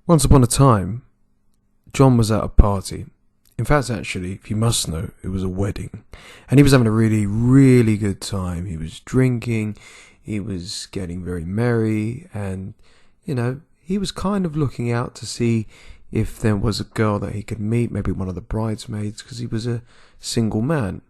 Once upon a time, John was at a party. In fact, actually, if you must know, it was a wedding. And he was having a really, really good time. He was drinking, he was getting very merry, and, he was kind of looking out to see if there was a girl that he could meet, maybe one of the bridesmaids, because he was a single man.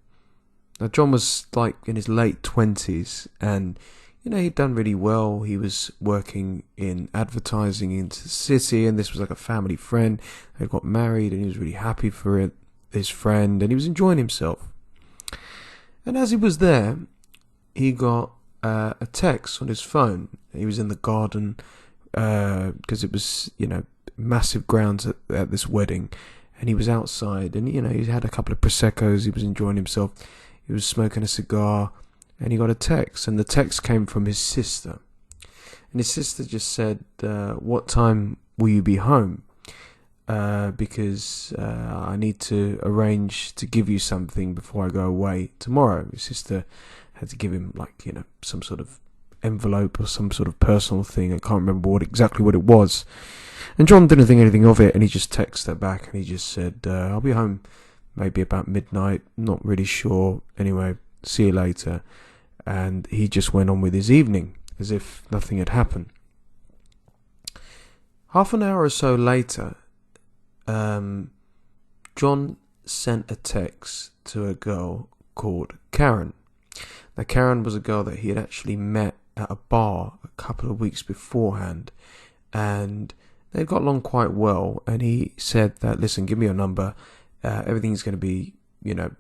Now, John was like in his late 20s, and he'd done really well. He was working in advertising into the city, and this was like a family friend. They got married, and he was really happy for it, his friend, and he was enjoying himself. And as he was there, he got a text on his phone. He was in the garden because it was, massive grounds at this wedding, and he was outside, and he had a couple of proseccos. He was enjoying himself. He was smoking a cigar. And he got a text, and the text came from his sister. And his sister just said, what time will you be home? Because I need to arrange to give you something before I go away tomorrow. His sister had to give him, some sort of envelope or some sort of personal thing. I can't remember exactly what it was. And John didn't think anything of it, and he just texted her back, and he just said, I'll be home maybe about midnight. Not really sure. Anyway, see you later. And he just went on with his evening as if nothing had happened. Half an hour or so later, John sent a text to a girl called Karen. Now, Karen was a girl that he had actually met at a bar a couple of weeks beforehand, and they got along quite well. And he said that, listen, give me your number. Everything's going to be, we'll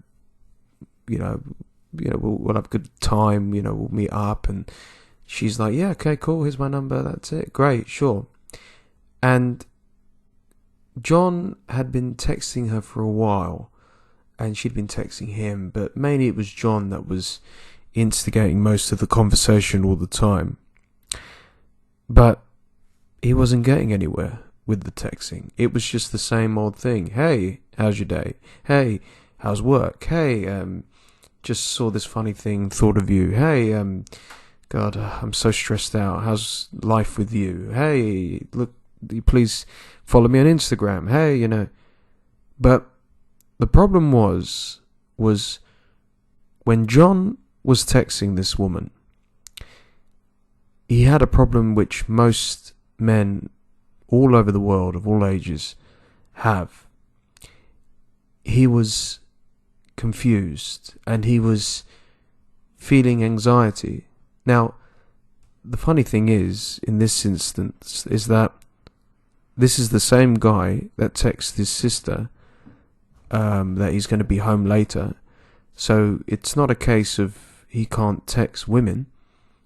have a good time, we'll meet up. And she's like, yeah, okay, cool, here's my number, that's it, great, sure. And John had been texting her for a while, and she'd been texting him, but mainly it was John that was instigating most of the conversation all the time. But he wasn't getting anywhere with the texting. It was just the same old thing. Hey, how's your day? Hey, how's work? Hey, just saw this funny thing, thought of you. Hey, God, I'm so stressed out. How's life with you? Hey, look, please follow me on Instagram. Hey, But the problem was when John was texting this woman, he had a problem which most men all over the world of all ages have. He was confused, and he was feeling anxiety. Now, the funny thing is, in this instance, is that this is the same guy that texts his sister that he's going to be home later. So it's not a case of he can't text women,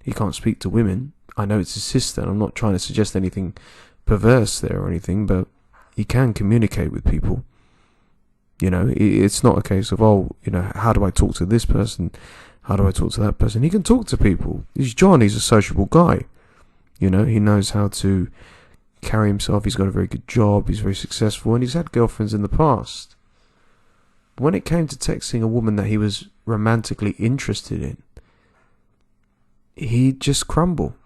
he can't speak to women. I know it's his sister, and I'm not trying to suggest anything perverse there or anything, but he can communicate with people. It's not a case of, how do I talk to this person? How do I talk to that person? He can talk to people. He's John. He's a sociable guy. He knows how to carry himself. He's got a very good job. He's very successful, and he's had girlfriends in the past. But when it came to texting a woman that he was romantically interested in, he'd just crumble.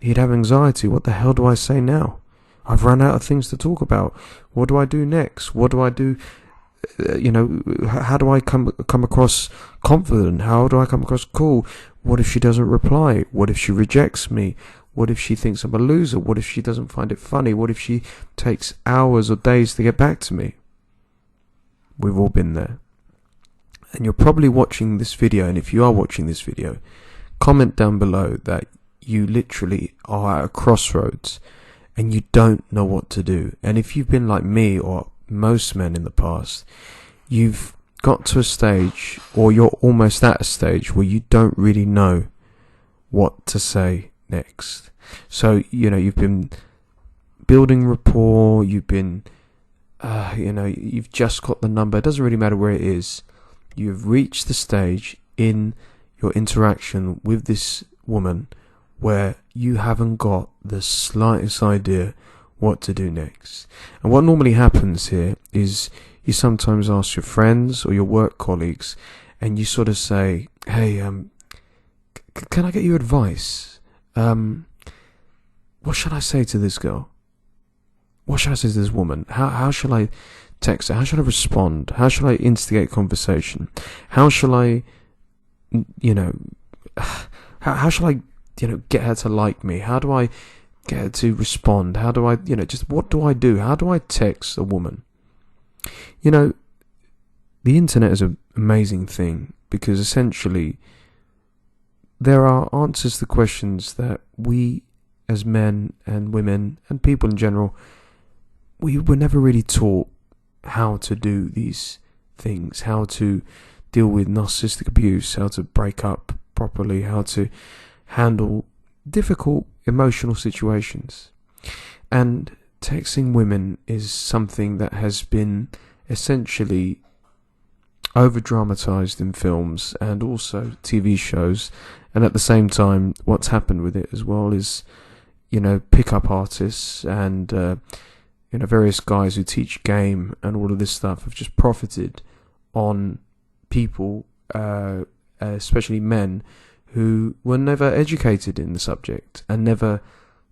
He'd have anxiety. What the hell do I say now? I've run out of things to talk about. What do I do next? What do I do? How do I come across confident? How do I come across cool? What if she doesn't reply? What if she rejects me? What if she thinks I'm a loser? What if she doesn't find it funny? What if she takes hours or days to get back to me? We've all been there. And you're probably watching this video, and if you are watching this video, comment down below that you literally are at a crossroads and you don't know what to do. And if you've been like me or most men in the past, you've got to a stage, or you're almost at a stage, where you don't really know what to say next. So, you've been building rapport, you've been, you've just got the number, it doesn't really matter where it is. You've reached the stage in your interaction with this woman where you haven't got the slightest idea what to do next. And what normally happens here is you sometimes ask your friends or your work colleagues, and you sort of say, hey, can I get your advice? What should I say to this girl? what should I say to this woman? How shall I text her? How should I respond? How shall I instigate conversation? How shall I, you know, how shall I, get her to like me? How do I get her to respond? How do I, just what do I do? How do I text a woman? The internet is an amazing thing because essentially there are answers to questions that we as men and women and people in general, we were never really taught how to do these things, how to deal with narcissistic abuse, how to break up properly, how to handle difficult emotional situations. And texting women is something that has been essentially over-dramatized in films and also TV shows, and at the same time what's happened with it as well is pick-up artists and various guys who teach game and all of this stuff have just profited on people, especially men who were never educated in the subject and never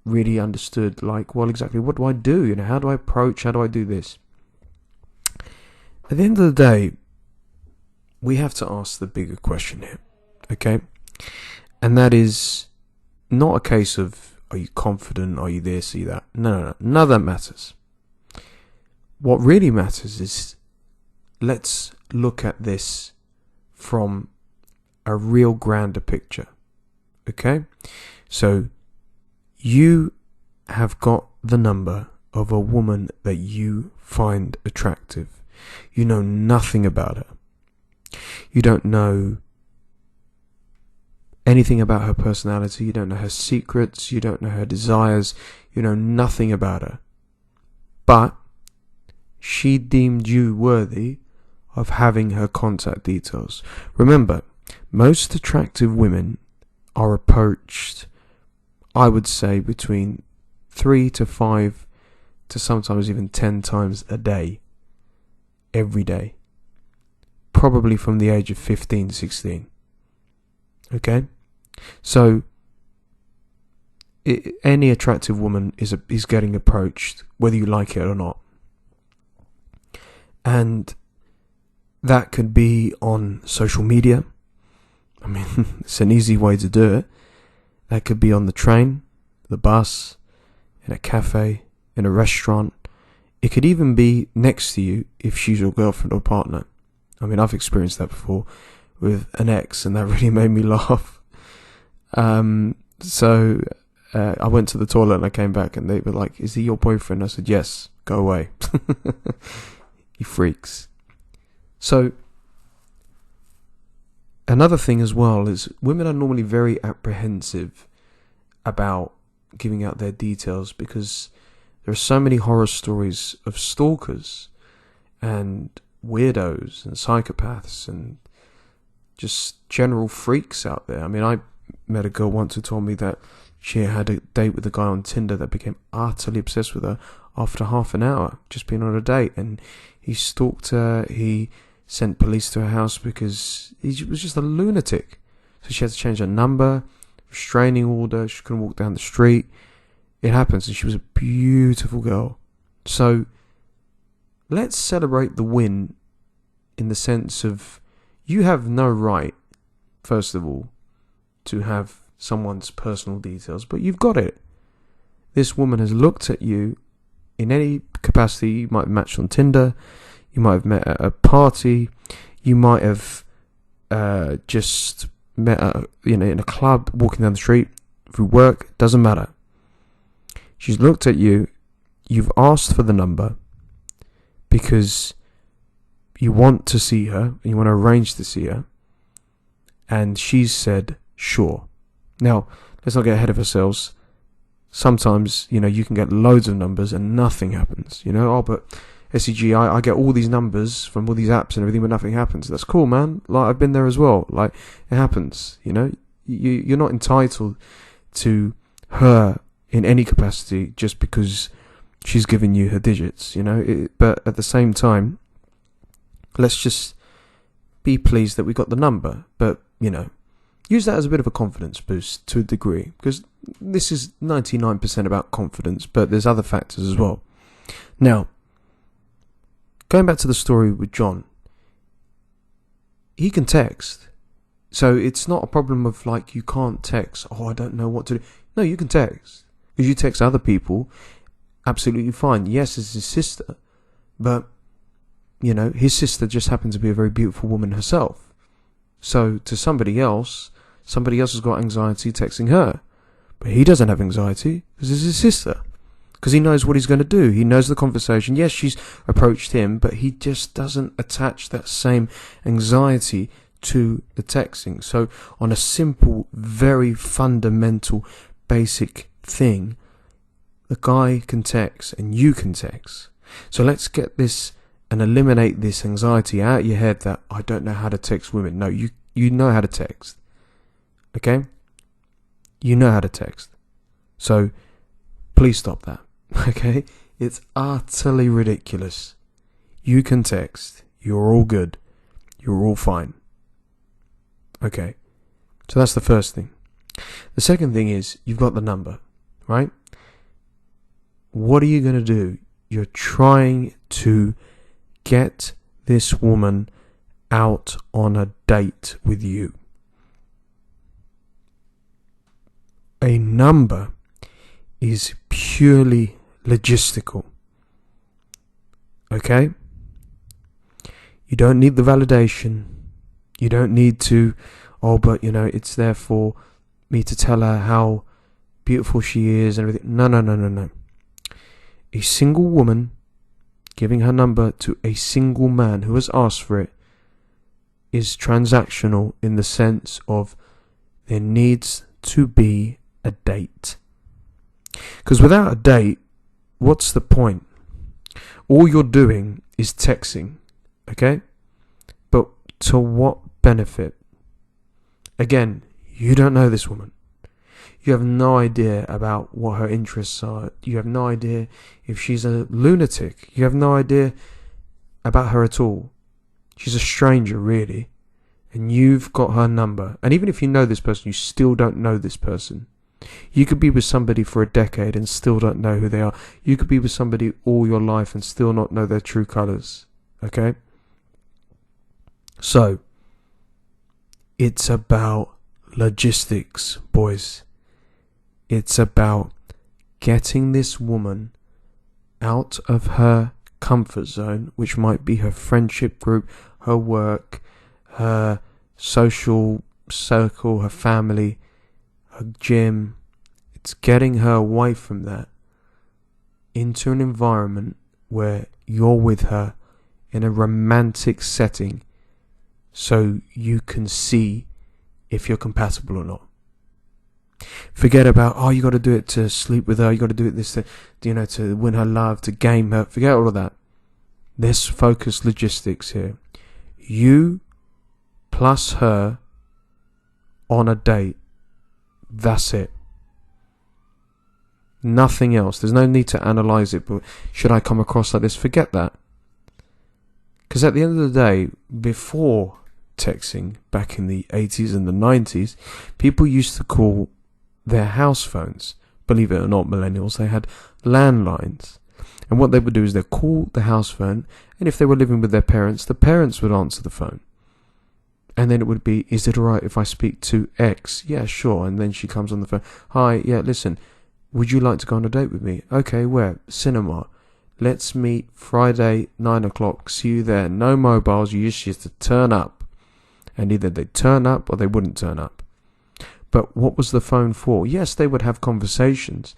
really understood, exactly what do I do? How do I approach? How do I do this? At the end of the day, we have to ask the bigger question here, okay? And that is not a case of, are you confident? Are you this? Are you that? No. None of that matters. What really matters is, let's look at this from a real grander picture, okay? So, you have got the number of a woman that you find attractive. You know nothing about her. You don't know anything about her personality. You don't know her secrets. You don't know her desires. You know nothing about her. But she deemed you worthy of having her contact details. Remember, most attractive women are approached, I would say, between 3 to 5 to sometimes even 10 times a day. Every day. Probably from the age of 15, 16. Okay? So, any attractive woman is getting approached, whether you like it or not. And that could be on social media. I mean, it's an easy way to do it. That could be on the train, the bus, in a cafe, in a restaurant. It could even be next to you if she's your girlfriend or partner. I mean, I've experienced that before with an ex, and that really made me laugh. So I went to the toilet and I came back and they were like, "Is he your boyfriend?" I said, "Yes, go away." You freaks. So, another thing as well is women are normally very apprehensive about giving out their details because there are so many horror stories of stalkers and weirdos and psychopaths and just general freaks out there. I mean, I met a girl once who told me that she had a date with a guy on Tinder that became utterly obsessed with her after half an hour, just being on a date, and he stalked her. He sent police to her house because he was just a lunatic. So she had to change her number, restraining order. She couldn't walk down the street. It happens, and she was a beautiful girl. So let's celebrate the win in the sense of you have no right, first of all, to have someone's personal details, but you've got it. This woman has looked at you in any capacity. You might have matched on Tinder, you might have met at a party, you might have just met in a club, walking down the street, through work, doesn't matter. She's looked at you, you've asked for the number because you want to see her and you want to arrange to see her, and she's said sure. Now, let's not get ahead of ourselves. Sometimes, you can get loads of numbers and nothing happens. But SEG, I get all these numbers from all these apps and everything, but nothing happens. That's cool, man. I've been there as well. It happens. You're not entitled to her in any capacity just because she's given you her digits. But at the same time, let's just be pleased that we got the number. But use that as a bit of a confidence boost to a degree, because this is 99% about confidence, but there's other factors as well. Now, going back to the story with John, he can text. So it's not a problem of like, you can't text. Oh, I don't know what to do. No, you can text. Because you text other people, absolutely fine. Yes, it's his sister. But, you know, his sister just happened to be a very beautiful woman herself. So to somebody else has got anxiety texting her. But he doesn't have anxiety because it's his sister. Because he knows what he's going to do. He knows the conversation. Yes, she's approached him, but he just doesn't attach that same anxiety to the texting. So on a simple, very fundamental, basic thing, the guy can text and you can text. So let's get this and eliminate this anxiety out of your head that I don't know how to text women. No, you know how to text. Okay? You know how to text. So please stop that. Okay? It's utterly ridiculous. You can text. You're all good. You're all fine. Okay? So that's the first thing. The second thing is you've got the number, right? What are you going to do? You're trying to get this woman out on a date with you. A number is purely logistical. Okay? You don't need the validation. You don't need to, but it's there for me to tell her how beautiful she is and everything. No. A single woman giving her number to a single man who has asked for it is transactional in the sense of there needs to be a date. Because without a date, what's the point? All you're doing is texting, okay? But to what benefit? Again, you don't know this woman. You have no idea about what her interests are. You have no idea if she's a lunatic. You have no idea about her at all. She's a stranger, really. And you've got her number. And even if you know this person, you still don't know this person. You could be with somebody for a decade and still don't know who they are. You could be with somebody all your life and still not know their true colours. Okay? So, it's about logistics, boys. It's about getting this woman out of her comfort zone, which might be her friendship group, her work, her social circle, her family, her gym. It's getting her away from that into an environment where you're with her in a romantic setting so you can see if you're compatible or not. Forget about, you got to do it to sleep with her, you got to do it this to win her love, to game her. Forget all of that. Let's focus logistics here. You plus her on a date. That's it. Nothing else. There's no need to analyse it, but should I come across like this? Forget that. Because at the end of the day, before texting, back in the 80s and the 90s, people used to call their house phones. Believe it or not, millennials, they had landlines. And what they would do is they'd call the house phone, and if they were living with their parents, the parents would answer the phone. And then it would be, is it alright if I speak to X? Yeah, sure. And then she comes on the phone. Hi, yeah, listen, would you like to go on a date with me? Okay, where? Cinema. Let's meet Friday, 9 o'clock. See you there. No mobiles. You just used to turn up. And either they'd turn up or they wouldn't turn up. But what was the phone for? Yes, they would have conversations,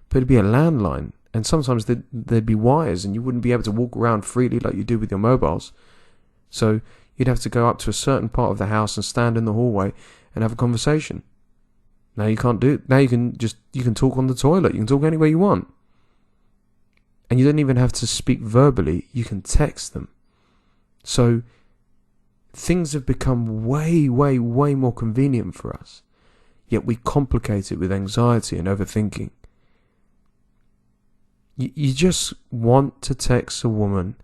but it'd be a landline. And sometimes there'd be wires and you wouldn't be able to walk around freely like you do with your mobiles. So you'd have to go up to a certain part of the house and stand in the hallway and have a conversation. Now you can't do it. Now you can talk on the toilet. You can talk anywhere you want. And you don't even have to speak verbally. You can text them. So things have become way, way, way more convenient for us. Yet we complicate it with anxiety and overthinking. You just want to text a woman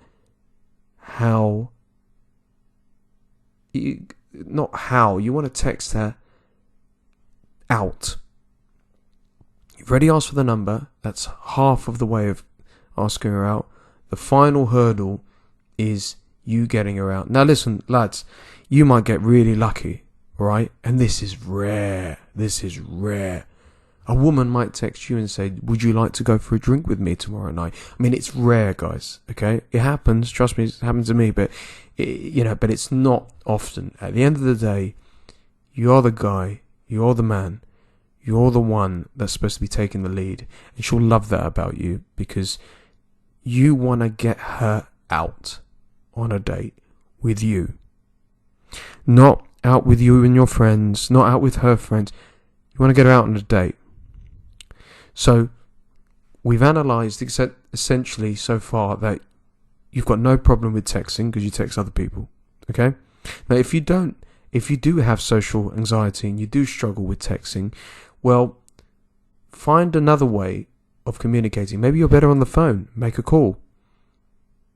you want to text her out. You've already asked for the number. That's half of the way of asking her out. The final hurdle is you getting her out. Now listen, lads, you might get really lucky, right? And this is rare. A woman might text you and say, would you like to go for a drink with me tomorrow night? I mean, it's rare, guys, okay? It happens, trust me, it happens to me, but, but it's not often. At the end of the day, you're the guy, you're the man, you're the one that's supposed to be taking the lead. And she'll love that about you because you want to get her out on a date with you. Not out with you and your friends, not out with her friends. You want to get her out on a date. So, we've analysed essentially so far that you've got no problem with texting because you text other people, okay? Now, if you do have social anxiety and you do struggle with texting, well, find another way of communicating. Maybe you're better on the phone, make a call,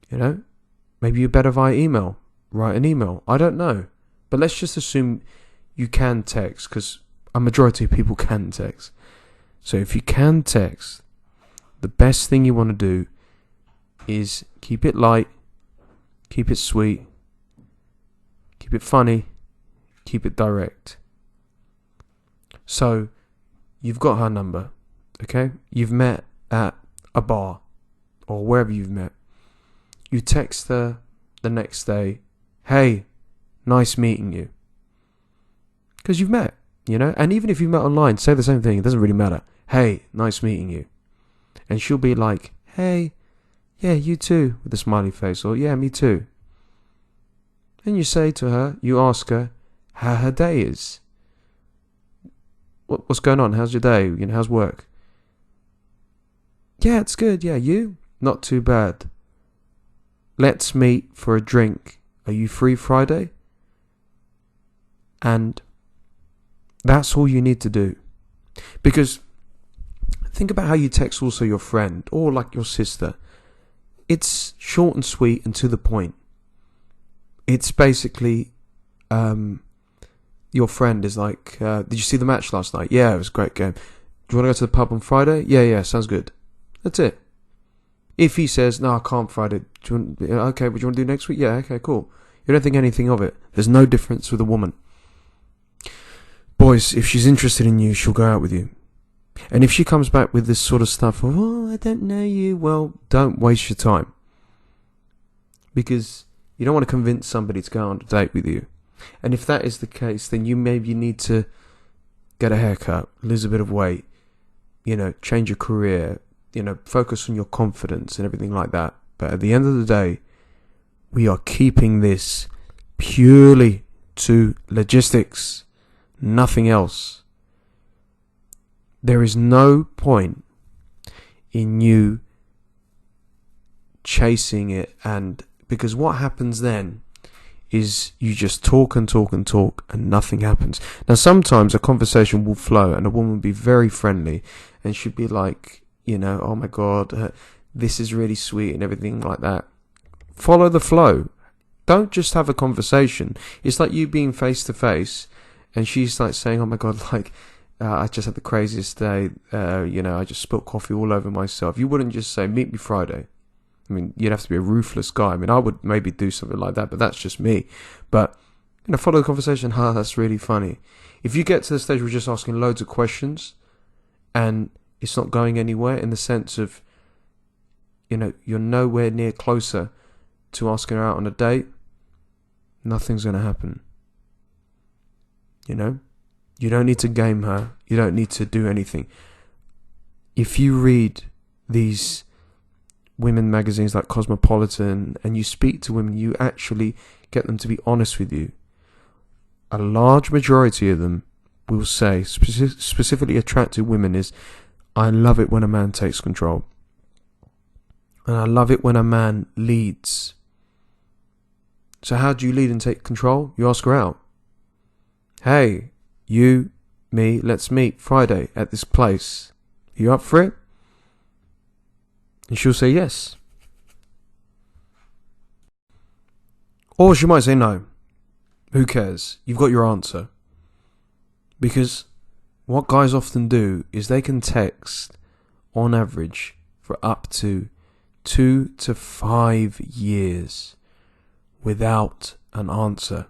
Maybe you're better via email, write an email, I don't know. But let's just assume you can text because a majority of people can text. So if you can text, the best thing you want to do is keep it light, keep it sweet, keep it funny, keep it direct. So you've got her number, okay? You've met at a bar or wherever you've met. You text her the next day, hey, nice meeting you. Because you've met. And even if you met online, say the same thing. It doesn't really matter. Hey, nice meeting you. And she'll be like, hey, yeah, you too, with a smiley face. Or, yeah, me too. And you say to her, you ask her how her day is. What's going on? How's your day? How's work? Yeah, it's good. Yeah, you? Not too bad. Let's meet for a drink. Are you free Friday? And that's all you need to do. Because think about how you text also your friend or like your sister. It's short and sweet and to the point. It's basically your friend is like, did you see the match last night? Yeah, it was a great game. Do you want to go to the pub on Friday? Yeah, sounds good. That's it. If he says, no, I can't Friday. Okay, what do you want to do next week? Yeah, okay, cool. You don't think anything of it. There's no difference with a woman. Boys, if she's interested in you, she'll go out with you. And if she comes back with this sort of stuff of, I don't know you, well, don't waste your time. Because you don't want to convince somebody to go on a date with you. And if that is the case, then you maybe need to get a haircut, lose a bit of weight, change your career, focus on your confidence and everything like that. But at the end of the day, we are keeping this purely to logistics, nothing else. There is no point in you chasing it, and because what happens then is you just talk and nothing happens. Now sometimes a conversation will flow and a woman will be very friendly and she'd be like, oh my god, this is really sweet and everything like that. Follow the flow. Don't just have a conversation. It's like you being face to face and she's like saying, oh my god, I just had the craziest day, I just spilled coffee all over myself. You wouldn't just say, meet me Friday. I mean, you'd have to be a ruthless guy. I mean, I would maybe do something like that, but that's just me. But, follow the conversation. That's really funny. If you get to the stage where you're just asking loads of questions and it's not going anywhere in the sense of, you're nowhere near closer to asking her out on a date, nothing's going to happen. You don't need to game her. You don't need to do anything. If you read these women magazines like Cosmopolitan and you speak to women, you actually get them to be honest with you. A large majority of them will say, specifically attractive women, is, I love it when a man takes control. And I love it when a man leads. So how do you lead and take control? You ask her out. Hey, you, me, let's meet Friday at this place. Are you up for it? And she'll say yes. Or she might say no. Who cares? You've got your answer. Because what guys often do is they can text, on average, for up to 2 to 5 years without an answer,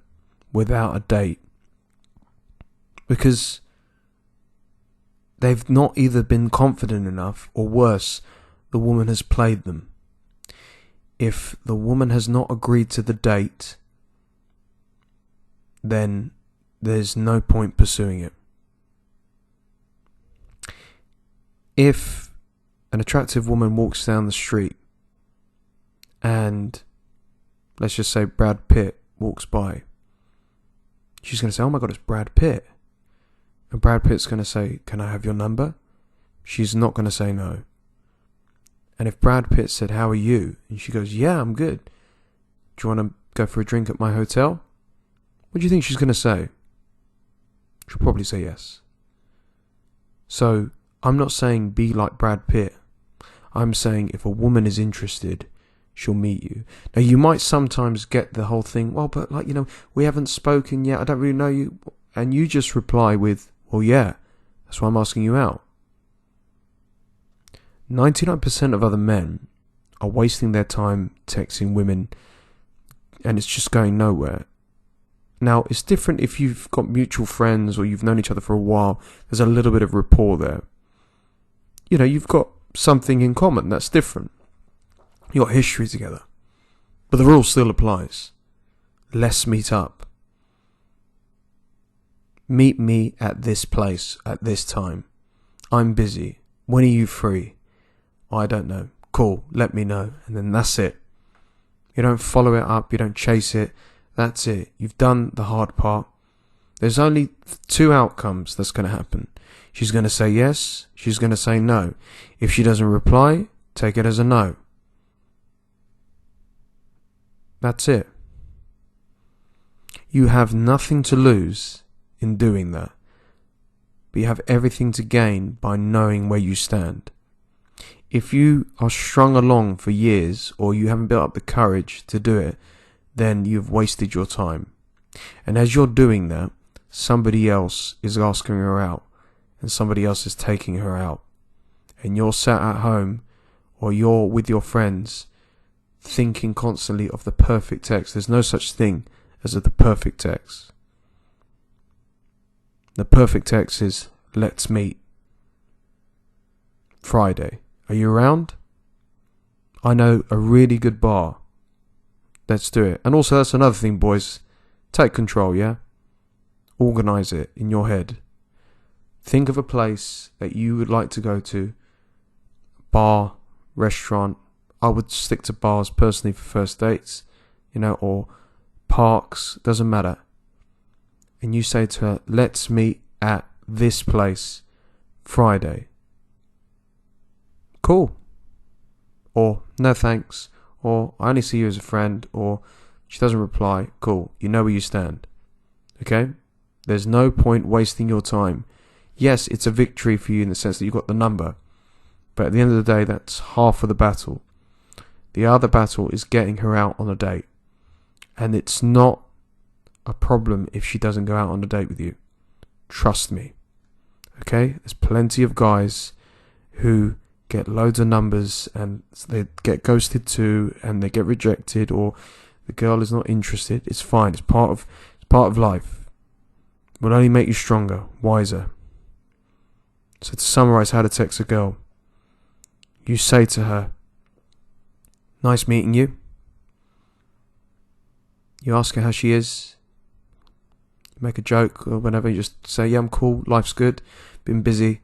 without a date, because they've not either been confident enough, or worse, the woman has played them. If the woman has not agreed to the date, then there's no point pursuing it. If an attractive woman walks down the street and, let's just say, Brad Pitt walks by, she's going to say, oh my God, it's Brad Pitt. And Brad Pitt's going to say, can I have your number? She's not going to say no. And if Brad Pitt said, how are you? And she goes, yeah, I'm good. Do you want to go for a drink at my hotel? What do you think she's going to say? She'll probably say yes. So, I'm not saying be like Brad Pitt. I'm saying if a woman is interested, she'll meet you. Now, you might sometimes get the whole thing, well, but we haven't spoken yet, I don't really know you. And you just reply with, well, yeah, that's why I'm asking you out. 99% of other men are wasting their time texting women, and it's just going nowhere. Now, it's different if you've got mutual friends or you've known each other for a while. There's a little bit of rapport there. You've got something in common. That's different. You've got history together. But the rule still applies. Let's meet up. Meet me at this place at this time. I'm busy. When are you free? I don't know. Cool. Let me know. And then that's it. You don't follow it up. You don't chase it. That's it. You've done the hard part. There's only 2 outcomes that's going to happen. She's going to say yes. She's going to say no. If she doesn't reply, take it as a no. That's it. You have nothing to lose in doing that, but you have everything to gain by knowing where you stand. If you are strung along for years, or you haven't built up the courage to do it, then you've wasted your time. And as you're doing that, somebody else is asking her out, and somebody else is taking her out, and you're sat at home, or you're with your friends, thinking constantly of the perfect text. There's no such thing as the perfect text. The perfect text is, let's meet Friday. Are you around? I know a really good bar. Let's do it. And also, that's another thing, boys. Take control, yeah? Organise it in your head. Think of a place that you would like to go to. Bar, restaurant. I would stick to bars personally for first dates, or parks, doesn't matter. And you say to her, let's meet at this place Friday. Cool. Or, no thanks. Or, I only see you as a friend. Or, she doesn't reply. Cool. You know where you stand. Okay? There's no point wasting your time. Yes, it's a victory for you in the sense that you got the number. But at the end of the day, that's half of the battle. The other battle is getting her out on a date. And it's not a problem if she doesn't go out on a date with you. Trust me. Okay? There's plenty of guys who get loads of numbers and they get ghosted too, and they get rejected, or the girl is not interested. It's fine. It's part of life. It will only make you stronger, wiser. So to summarize how to text a girl, you say to her, nice meeting you. You ask her how she is. You make a joke or whatever. You just say, yeah, I'm cool. Life's good. Been busy.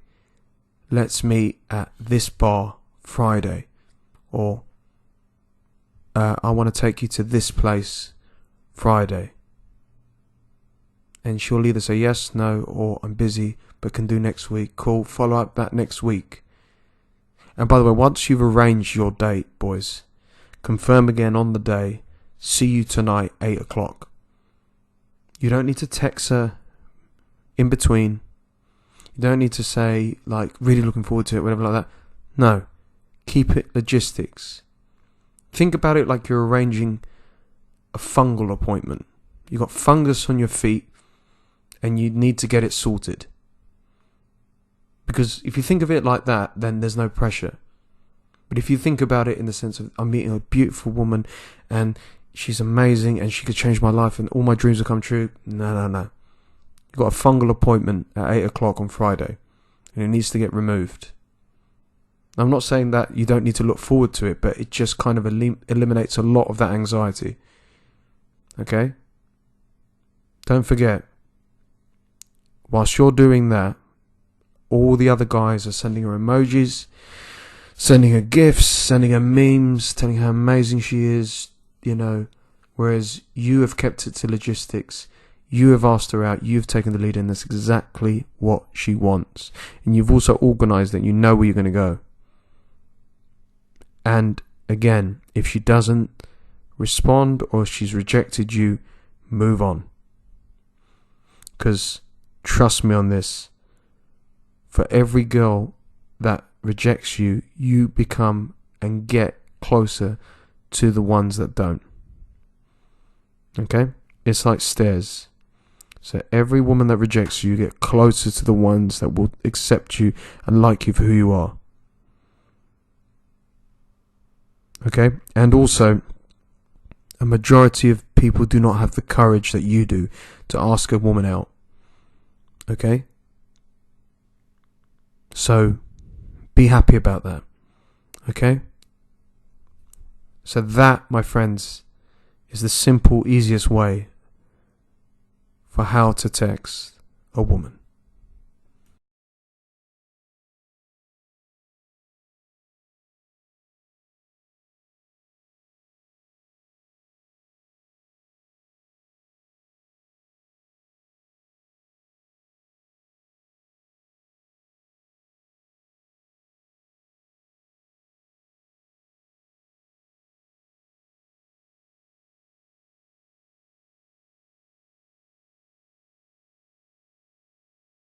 Let's meet at this bar Friday. Or I want to take you to this place Friday. And she'll either say yes, no, or I'm busy, but can do next week. Cool. Follow up that next week. And by the way, once you've arranged your date, boys, confirm again on the day. See you tonight, 8 o'clock. You don't need to text her in between. You don't need to say, really looking forward to it, whatever like that. No. Keep it logistics. Think about it like you're arranging a fungal appointment. You've got fungus on your feet and you need to get it sorted. Because if you think of it like that, then there's no pressure. But if you think about it in the sense of I'm meeting a beautiful woman and she's amazing and she could change my life and all my dreams will come true. No. You've got a fungal appointment at 8 o'clock on Friday and it needs to get removed. I'm not saying that you don't need to look forward to it, but it just kind of eliminates a lot of that anxiety. Okay? Don't forget, whilst you're doing that, all the other guys are sending her emojis, sending her gifts, sending her memes, telling her how amazing she is, whereas you have kept it to logistics. You have asked her out, you've taken the lead, and that's exactly what she wants. And you've also organised it, you know where you're going to go. And again, if she doesn't respond or she's rejected you, move on. Because trust me on this, for every girl that rejects you, you become and get closer to the ones that don't. Okay? It's like stairs. So every woman that rejects you, you get closer to the ones that will accept you and like you for who you are. Okay? And also, a majority of people do not have the courage that you do to ask a woman out. Okay? So, be happy about that. Okay? So that, my friends, is the simple, easiest way for how to text a woman.